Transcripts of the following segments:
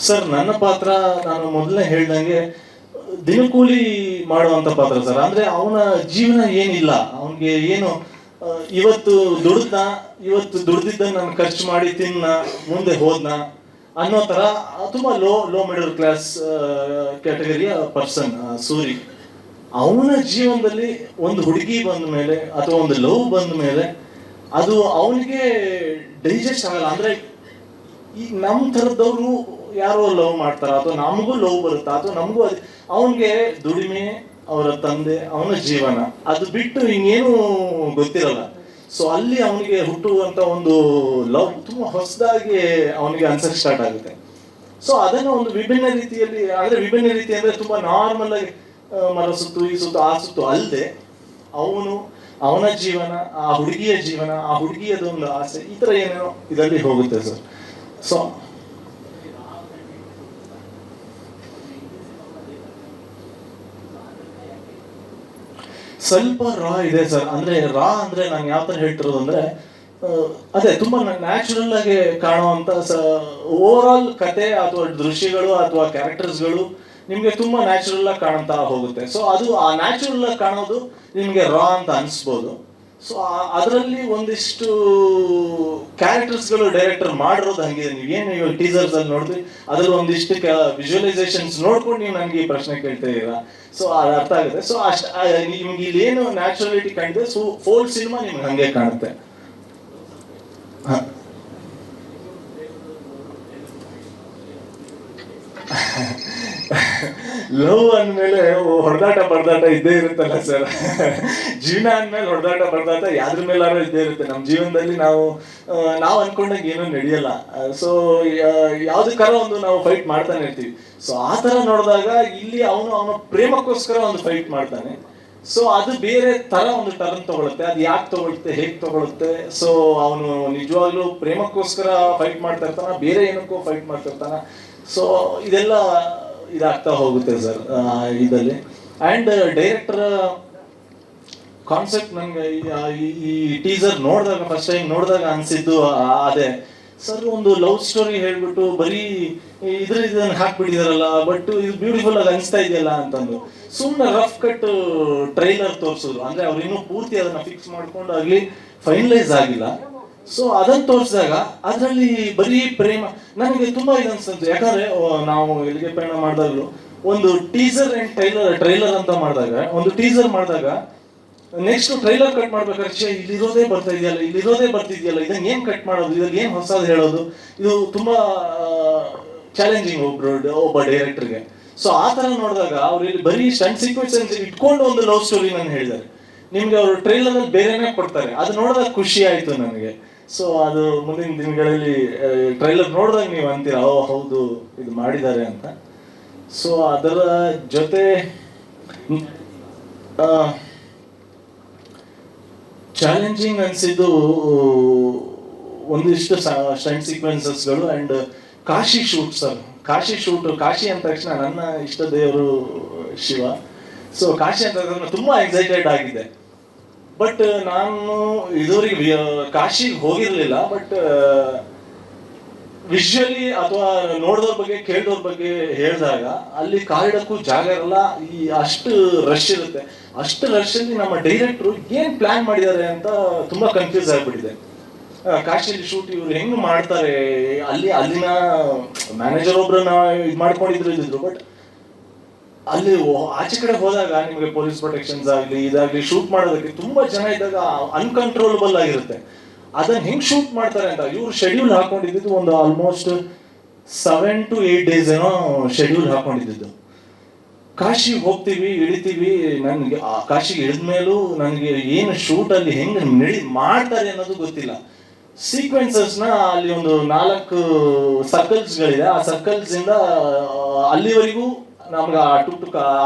Sir ನನ್ನ ಪಾತ್ರ ನಾನು ಮೊದಲೇ ಹೇಳ್ದಂಗೆ ದಿನಕೂಲಿ ಮಾಡುವಂತ ಪಾತ್ರ ಸರ್. ಅಂದ್ರೆ ಅವನ ಜೀವನ ಏನಿಲ್ಲ, ಅವನಿಗೆ ಏನು ಇವತ್ತು ದುಡ್ದಿದ್ದನ್ನು ನಾನು ಖರ್ಚು ಮಾಡಿ ತಿನ್ನ ಮುಂದೆ ಹೋದ್ನ ಅನ್ನೋ ತರ ತುಂಬಾ ಲೋ ಮಿಡಲ್ ಕ್ಲಾಸ್ ಕ್ಯಾಟಗರಿಯ ಪರ್ಸನ್ ಸೂರಿ. ಅವನ ಜೀವನದಲ್ಲಿ ಒಂದು ಹುಡುಗಿ ಬಂದ ಮೇಲೆ ಅಥವಾ ಒಂದು ಲವ್ ಬಂದ ಮೇಲೆ ಅದು ಅವನಿಗೆ ಡೈಜೆಸ್ಟ್ ಆಗಲ್ಲ. ಅಂದ್ರೆ ಈ ನಮ್ಮ ಥರದವರು ಯಾರೋ ಲವ್ ಮಾಡ್ತಾರ ಅಥವಾ ನಮಗೂ ಲವ್ ಬರುತ್ತಾ ಅಥವಾ ನಮಗೂ ಅವನಿಗೆ ದುಡಿಮೆ, ಅವರ ತಂದೆ, ಅವನ ಜೀವನ ಅದು ಬಿಟ್ಟು ಇನ್ನೇನು ಗೊತ್ತಿರಲ್ಲ. ಸೊ ಅಲ್ಲಿ ಅವನಿಗೆ ಹುಟ್ಟುವಂತ ಒಂದು ಲವ್ ತುಂಬಾ ಹೊಸದಾಗಿ ಅವನಿಗೆ ಅನ್ಸಕ್ ಸ್ಟಾರ್ಟ್ ಆಗುತ್ತೆ. ಸೊ ಅದನ್ನು ಒಂದು ವಿಭಿನ್ನ ರೀತಿಯಲ್ಲಿ, ಅಂದ್ರೆ ವಿಭಿನ್ನ ರೀತಿ ಅಂದ್ರೆ ತುಂಬಾ ನಾರ್ಮಲ್ ಆಗಿ ಮರ ಸುತ್ತು, ಈ ಸುತ್ತು, ಆ ಸುತ್ತು ಅಲ್ಲದೆ ಅವನ ಜೀವನ, ಆ ಹುಡುಗಿಯ ಜೀವನ, ಆ ಹುಡುಗಿಯದೊಂದು ಆಸೆ, ಈ ತರ ಏನೇನೋ ಇದರಲ್ಲಿ ಹೋಗುತ್ತೆ ಸರ್. ಸೊ ಸ್ವಲ್ಪ ರಾ ಇದೆ ಸರ್. ಅಂದ್ರೆ ನಾನು ಯಾವ ತರ ಹೇಳ್ತಿರೋದು ಅಂದ್ರೆ ಅದೇ ತುಂಬಾ ನ್ಯಾಚುರಲ್ ಆಗಿ ಕಾಣುವಂತ ಓವರ್ ಆಲ್ ಕತೆ ಅಥವಾ ದೃಶ್ಯಗಳು ಅಥವಾ ಕ್ಯಾರೆಕ್ಟರ್ಸ್ಗಳು ನಿಮ್ಗೆ ತುಂಬಾ ನ್ಯಾಚುರಲ್ ಆಗಿ ಕಾಣುತ್ತಾ ಹೋಗುತ್ತೆ. ಸೊ ಅದು ಆ ನ್ಯಾಚುರಲ್ ಆಗಿ ಕಾಣೋದು ನಿಮ್ಗೆ ರಾ ಅಂತ ಅನ್ಸ್ಬೋದು. ಸೊ ಅದರಲ್ಲಿ ಒಂದಿಷ್ಟು ಕ್ಯಾರೆಕ್ಟರ್ಸ್ಗಳು ಡೈರೆಕ್ಟರ್ ಮಾಡಿರೋದು ಹಂಗಿದೆ. ನೀವೇನು ಇವಾಗ ಟೀಸರ್ಸ್ ಅಲ್ಲಿ ನೋಡಿದ್ರಿ, ಅದ್ರಲ್ಲಿ ಒಂದಿಷ್ಟು ವಿಜುವಲೈಸೇಷನ್ಸ್ ನೋಡ್ಕೊಂಡು ನೀವು ನನಗೆ ಈ ಪ್ರಶ್ನೆ ಕೇಳ್ತಾ ಇದ್ದೀರಾ. ಸೊ ಅದು ಅರ್ಥ ಆಗುತ್ತೆ. ಸೊ ನಿಮ್ಗೆ ಇಲ್ಲಿ ಏನು ನ್ಯಾಚುರಲಿಟಿ ಕಾಣಿದೆ, ಸೊ ಫೋಲ್ ಸಿನಿಮಾ ನಿಮ್ಗೆ ಹಂಗೆ ಕಾಣುತ್ತೆ. ಲವ್ ಅಂದ್ಮೇಲೆ ಹೊಡೆದಾಟ ಬಡದಾಟ ಇದ್ದೇ ಇರುತ್ತಲ್ಲ ಸರ್. ಜೀವನ ಅಂದ್ಮೇಲೆ ಹೊಡೆದಾಟ ಬಡದಾಟ ಯಾವ್ದ್ರ ಮೇಲಾದ್ರೂ ಇದ್ದೇ ಇರುತ್ತೆ. ನಮ್ಮ ಜೀವನದಲ್ಲಿ ನಾವು ಅನ್ಕೊಂಡಾಗ ಏನೂ ನಡೆಯಲ್ಲ. ಸೊ ಯಾವ್ದಕ್ಕಾರ ಒಂದು ನಾವು ಫೈಟ್ ಮಾಡ್ತಾನೆ ಇರ್ತೀವಿ. ಸೊ ಆ ತರ ನೋಡಿದಾಗ ಇಲ್ಲಿ ಅವನ ಪ್ರೇಮಕ್ಕೋಸ್ಕರ ಒಂದು ಫೈಟ್ ಮಾಡ್ತಾನೆ. ಸೊ ಅದು ಬೇರೆ ತರ ಒಂದು ಟರ್ನ್ ತಗೊಳುತ್ತೆ. ಅದು ಯಾಕೆ ತಗೊಳುತ್ತೆ, ಹೇಗೆ ತಗೊಳುತ್ತೆ. ಸೊ ಅವನು ನಿಜವಾಗ್ಲೂ ಪ್ರೇಮಕ್ಕೋಸ್ಕರ ಫೈಟ್ ಮಾಡ್ತಾ ಇರ್ತಾನ, ಬೇರೆ ಏನಕ್ಕೋ ಫೈಟ್ ಮಾಡ್ತಾ ಇರ್ತಾನ. ಸೊ ಇದೆಲ್ಲ ಇದಾಗ್ತಾ ಹೋಗುತ್ತೆ ಸರ್ ಇದರಲ್ಲಿ. ಆ್ಯಂಡ್ ಡೈರೆಕ್ಟರ್ ಕಾನ್ಸೆಪ್ಟ್ ನನಗೆ ಈ ಟೀಸರ್ ನೋಡಿದಾಗ, ಫಸ್ಟ್ ಟೈಮ್ ನೋಡಿದಾಗ ಅನಿಸಿದ್ದು ಅದೇ ಸರ್. ಒಂದು ಲವ್ ಸ್ಟೋರಿ ಹೇಳ್ಬಿಟ್ಟು ಬರೀ ಇದನ್ನ ಹಾಕ್ಬಿಟ್ಟಿದಾರಲ್ಲ, ಬಟ್ ಇದು ಬ್ಯೂಟಿಫುಲ್ ಆಗಿ ಅನಿಸ್ತಾ ಇದೆಯಲ್ಲ ಅಂತಂದು ಸುಮ್ಮನೆ ರಫ್ ಕಟ್ ಟ್ರೈಲರ್ ತೋರಿಸಿದ್ರು. ಅಂದ್ರೆ ಅವ್ರು ಇನ್ನೂ ಪೂರ್ತಿ ಅದನ್ನ ಫಿಕ್ಸ್ ಮಾಡ್ಕೊಂಡು ಆಗ್ಲಿ ಫೈನಲೈಸ್ ಆಗಿಲ್ಲ. ಸೊ ಅದನ್ನ ತೋರಿಸಿದಾಗ ಅದರಲ್ಲಿ ಬರೀ ಪ್ರೇಮ ನನಗೆ ತುಂಬಾ ಇದು ಅನ್ಸುತ್ತೆ. ಯಾಕಂದ್ರೆ ನಾವು ಎಲ್ಲಿಗೆ ಪ್ರಯಾಣ ಮಾಡಿದಾಗಲೂ ಒಂದು ಟೀಸರ್ ಅಂಡ್ ಟ್ರೈಲರ್ ಅಂತ ಮಾಡಿದಾಗ, ಒಂದು ಟೀಸರ್ ಮಾಡಿದಾಗ ನೆಕ್ಸ್ಟ್ ಟ್ರೈಲರ್ ಕಟ್ ಮಾಡ್ಬೇಕಾದ್ರೆ ಇಲ್ಲಿರೋದೇ ಬರ್ತಿದ್ಯಲ್ಲ, ಇದನ್ನ ಏನ್ ಕಟ್ ಮಾಡೋದು, ಇದ್ರಲ್ಲಿ ಏನ್ ಹೊಸದು ಹೇಳೋದು, ಇದು ತುಂಬಾ ಚಾಲೆಂಜಿಂಗ್ ಒಬ್ಬ ಡೈರೆಕ್ಟರ್ಗೆ. ಸೊ ಆ ತರ ನೋಡಿದಾಗ ಅವ್ರು ಇಲ್ಲಿ ಬರೀ ಸ್ಟಂಟ್ ಸೀಕ್ವೆನ್ಸ್ ಇಟ್ಕೊಂಡು ಒಂದು ಲವ್ ಸ್ಟೋರಿ ನಾನು ಹೇಳಿದ್ದಾರೆ. ನಿಮ್ಗೆ ಅವರು ಟ್ರೈಲರ್ ಅಲ್ಲಿ ಬೇರೆನೇ ಕೊಡ್ತಾರೆ. ಅದು ನೋಡಿದಾಗ ಖುಷಿ ಆಯ್ತು ನನಗೆ. ಸೊ ಅದು ಮುಂದಿನ ದಿನಗಳಲ್ಲಿ ಟ್ರೈಲರ್ ನೋಡಿದಾಗ ನೀವು ಅಂತೀರಾ, ಓ ಹೌದು ಇದು ಮಾಡಿದ್ದಾರೆ ಅಂತ. ಸೊ ಅದರ ಜೊತೆ ಚಾಲೆಂಜಿಂಗ್ ಅನ್ಸಿದ್ದು ಒಂದಿಷ್ಟು ಸ್ಟಂಟ್ ಸೀಕ್ವೆನ್ಸಸ್ಗಳು and Kashi shoot sir. Kashi ಅಂದ ತಕ್ಷಣ ನನ್ನ ಇಷ್ಟ ದೇವರು ಶಿವ. ಸೊ ಕಾಶಿ ಅಂತ ತುಂಬಾ ಎಕ್ಸೈಟೆಡ್ ಆಗಿದೆ. ಬಟ್ ನಾನು ಇದುವರೆಗೆ ಕಾಶಿಗೆ ಹೋಗಿರ್ಲಿಲ್ಲ. ಬಟ್ ವಿಷುವಲಿ ಅಥವಾ ನೋಡಿದವ್ರ ಬಗ್ಗೆ, ಕೇಳಿದವ್ರ ಬಗ್ಗೆ ಹೇಳಿದಾಗ ಅಲ್ಲಿ ಕಾಲಿಡಕ್ಕೂ ಜಾಗ ಇರಲ್ಲ. ಅಷ್ಟು ರಶ್ ಇರುತ್ತೆ. ಅಷ್ಟು ರಶ್ ಅಲ್ಲಿ ನಮ್ಮ ಡೈರೆಕ್ಟ್ರು ಏನ್ ಪ್ಲಾನ್ ಮಾಡಿದ್ದಾರೆ ಅಂತ ತುಂಬಾ ಕನ್ಫ್ಯೂಸ್ ಆಗ್ಬಿಟ್ಟಿದೆ. ಕಾಶಿಯಲ್ಲಿ ಶೂಟ್ ಇವ್ರು ಹೆಂಗ್ ಮಾಡ್ತಾರೆ, ಅಲ್ಲಿನ ಮ್ಯಾನೇಜರ್ ಒಬ್ರನ್ನ ಇದು ಮಾಡ್ಕೊಂಡಿದ್ರು. ಬಟ್ ಅಲ್ಲಿ ಆಚೆ ಕಡೆ ಹೋದಾಗ ನಿಮಗೆ ಪೊಲೀಸ್ ಪ್ರೊಟೆಕ್ಷನ್ಸ್ ಆಗ್ಲಿ ಇದಾಗ್ಲಿ ಶೂಟ್ ಮಾಡೋದಕ್ಕೆ ತುಂಬಾ ಜನ ಇದ್ದಾಗ ಅನ್ಕಂಟ್ರೋಲಬಲ್ ಆಗಿರುತ್ತೆ. ಅದನ್ನ ಹೆಂಗ್ ಶೂಟ್ ಮಾಡ್ತಾರೆ ಅಂತ ಇವ್ರು ಶೆಡ್ಯೂಲ್ ಹಾಕೊಂಡಿದ್ದು ಒಂದು ಆಲ್ಮೋಸ್ಟ್ 7 to 8 days ಏನೋ ಶೆಡ್ಯೂಲ್ ಹಾಕೊಂಡಿದ್ದು. ಕಾಶಿಗೆ ಹೋಗ್ತೀವಿ, ಇಳಿತೀವಿ. ನನ್ಗೆ ಕಾಶಿಗೆ ಇಳಿದ್ಮೇಲೂ ನನಗೆ ಏನು ಶೂಟ್ ಅಲ್ಲಿ ಹೆಂಗ್ ಮಾಡ್ತಾರೆ ಅನ್ನೋದು ಗೊತ್ತಿಲ್ಲ. ಸೀಕ್ವೆನ್ಸಸ್ನ ಅಲ್ಲಿ ಒಂದು 4 ಸರ್ಕಲ್ಸ್ಗಳಿದೆ. ಆ ಸರ್ಕಲ್ಸ್ ಇಂದ ಅಲ್ಲಿವರೆಗೂ ನಮ್ಗೆ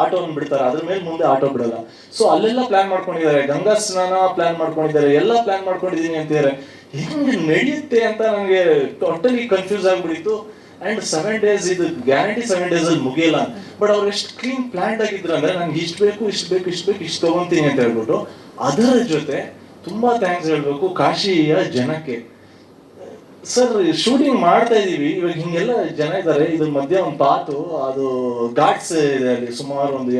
ಆಟೋವನ್ನು ಬಿಡ್ತಾರೆ, ಅದ್ರ ಮೇಲೆ ಮುಂದೆ ಆಟೋ ಬಿಡಲ್ಲ. ಸೊ ಅಲ್ಲೆಲ್ಲ ಪ್ಲಾನ್ ಮಾಡ್ಕೊಂಡಿದ್ದಾರೆ, ಗಂಗಾ ಸ್ನಾನ ಪ್ಲಾನ್ ಮಾಡ್ಕೊಂಡಿದ್ದಾರೆ, ಎಲ್ಲ ಪ್ಲಾನ್ ಮಾಡ್ಕೊಂಡಿದೀನಿ ಅಂತಿದ್ದಾರೆ. ಹೆಂಗ್ ನಡೆಯುತ್ತೆ ಅಂತ ನನಗೆ ಟೋಟಲಿ ಕನ್ಫ್ಯೂಸ್ ಆಗ್ಬಿಟ್ಟಿತ್ತು. ಅಂಡ್ 7 days ಇದು ಗ್ಯಾರಂಟಿ 7 days ಅಲ್ಲಿ ಮುಗಿಯಲ್ಲ. ಬಟ್ ಅವ್ರು ಎಷ್ಟು ಕ್ಲೀನ್ ಪ್ಲಾನ್ಡ್ ಆಗಿದ್ರು ಅಂದ್ರೆ ನನ್ಗೆ ಇಷ್ಟು ತಗೊಂತೀನಿ ಅಂತ ಹೇಳ್ಬಿಟ್ಟು. ಅದರ ಜೊತೆ ತುಂಬಾ ಥ್ಯಾಂಕ್ಸ್ ಹೇಳ್ಬೇಕು ಕಾಶಿಯ ಜನಕ್ಕೆ. ಸರ್ ಶೂಟಿಂಗ್ ಮಾಡ್ತಾ ಇದೀವಿ, ಇವಾಗ ಹಿಂಗೆಲ್ಲ ಜನ ಇದ್ದಾರೆ, ಇದ್ರ ಮಧ್ಯೆ ಒಂದು ಪಾತು ಅದು ಘಾಟ್ಸ್ ಇದೆ, ಅಲ್ಲಿ ಸುಮಾರು ಒಂದು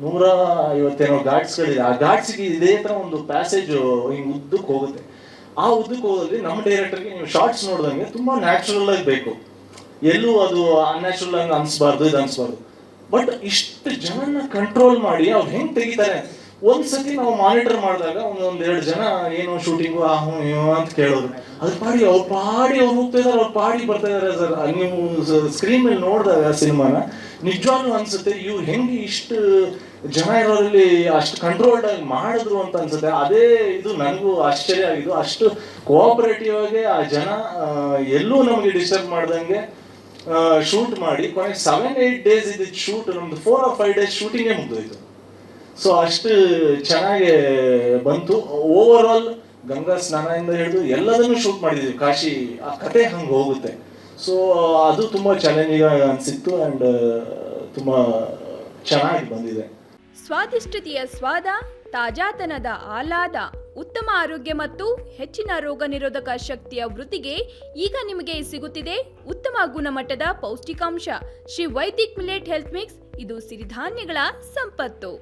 150 ಘಾಟ್ಸ್ಗಳಿದೆ. ಆ ಘಾಟ್ಸ್ಗೆ ಇದೇ ತರ ಒಂದು ಪ್ಯಾಸೇಜ್ ಹಿಂಗ್ ಉದ್ದಕ್ಕೆ ಹೋಗುತ್ತೆ. ಆ ಉದ್ದಕ್ಕೆ ಹೋದಲ್ಲಿ ನಮ್ಮ ಡೈರೆಕ್ಟರ್ಗೆ ನೀವು ಶಾರ್ಟ್ಸ್ ನೋಡಿದಂಗೆ ತುಂಬಾ ನ್ಯಾಚುರಲ್ ಆಗಿ ಬೇಕು, ಎಲ್ಲೂ ಅದು ಅನ್ಯಾಚುರಲ್ ಆಗಿ ಅನ್ಸ್ಬಾರ್ದು, ಇದು ಅನ್ಸ್ಬಾರ್ದು. ಬಟ್ ಇಷ್ಟು ಜನನ ಕಂಟ್ರೋಲ್ ಮಾಡಿ ಅವ್ರು ಹೆಂಗ್ ತೆಗಿತಾರೆ. ಒಂದ್ಸತಿ ನಾವು ಮಾನಿಟರ್ ಮಾಡಿದಾಗ ಒಂದೆರಡು ಜನ ಏನು ಶೂಟಿಂಗು ಅಂತ ಕೇಳೋದು, ಅದ್ರ ಪಾಡಿ ಅವ್ರು ಹೋಗ್ತಾ ಇದಾರೆ, ಅವ್ರ ಪಾಡಿ ಬರ್ತಾ ಇದಾರೆ ಸರ್. ನೀವು ಸ್ಕ್ರೀನ್ ಮೇಲೆ ನೋಡಿದಾಗ ಸಿನಿಮಾನ ನಿಜವಾಗ್ಲೂ ಅನ್ಸುತ್ತೆ ಇವ್ರು ಹೆಂಗೆ ಇಷ್ಟು ಜನ ಇರೋರಲ್ಲಿ ಅಷ್ಟು ಕಂಟ್ರೋಲ್ಡ್ ಆಗಿ ಮಾಡಿದ್ರು ಅಂತ ಅನ್ಸುತ್ತೆ. ಅದೇ ಇದು ನನಗೂ ಆಶ್ಚರ್ಯ ಆಗಿದ್ದು, ಅಷ್ಟು ಕೋಆಪರೇಟಿವ್ ಆಗಿ ಆ ಜನ ಎಲ್ಲೂ ನಮಗೆ ಡಿಸ್ಟರ್ಬ್ ಮಾಡ್ದಂಗೆ ಶೂಟ್ ಮಾಡಿ ಕೊನೆಗೆ 7-8 ಡೇಸ್ ಇದ್ದಿದ್ದು ಶೂಟ್ ನಮ್ದು 4 or 5 ಡೇಸ್ ಶೂಟಿಂಗೇ ಮುಗ್ದೋಯ್ತು. ಸೊ ಅಷ್ಟು ಚೆನ್ನಾಗಿ ಬಂತು. ಓವರ್ ಆಲ್ ಗಂಗಾ ಸ್ನಾನದಿಂದ ಹಿಡಿದು ಎಲ್ಲದನ್ನು ಶೂಟ್ ಮಾಡಿದ್ವಿ ಕಾಶಿ, ಆ ಕತೆ ಹಂಗೆ ಹೋಗುತ್ತೆ. ಸೊ ಅದು ತುಂಬಾ ಚಾಲೆಂಜಿಂಗ್ ಅನ್ಸಿತ್ತು ಅಂಡ್ ತುಂಬಾ ಚೆನ್ನಾಗಿ ಬಂದಿದೆ. ಸ್ವಾದಿಷ್ಟತೆಯ ಸ್ವಾದ, ತಾಜಾತನದ ಆಹ್ಲಾದ, ಉತ್ತಮ ಆರೋಗ್ಯ ಮತ್ತು ಹೆಚ್ಚಿನ ರೋಗ ನಿರೋಧಕ ಶಕ್ತಿಯ ವೃದ್ಧಿಗೆ ಈಗ ನಿಮಗೆ ಸಿಗುತ್ತಿದೆ ಉತ್ತಮ ಗುಣಮಟ್ಟದ ಪೌಷ್ಟಿಕಾಂಶ. Shri Vaidik millet health mix, ಇದು ಸಿರಿಧಾನ್ಯಗಳ ಸಂಪತ್ತು.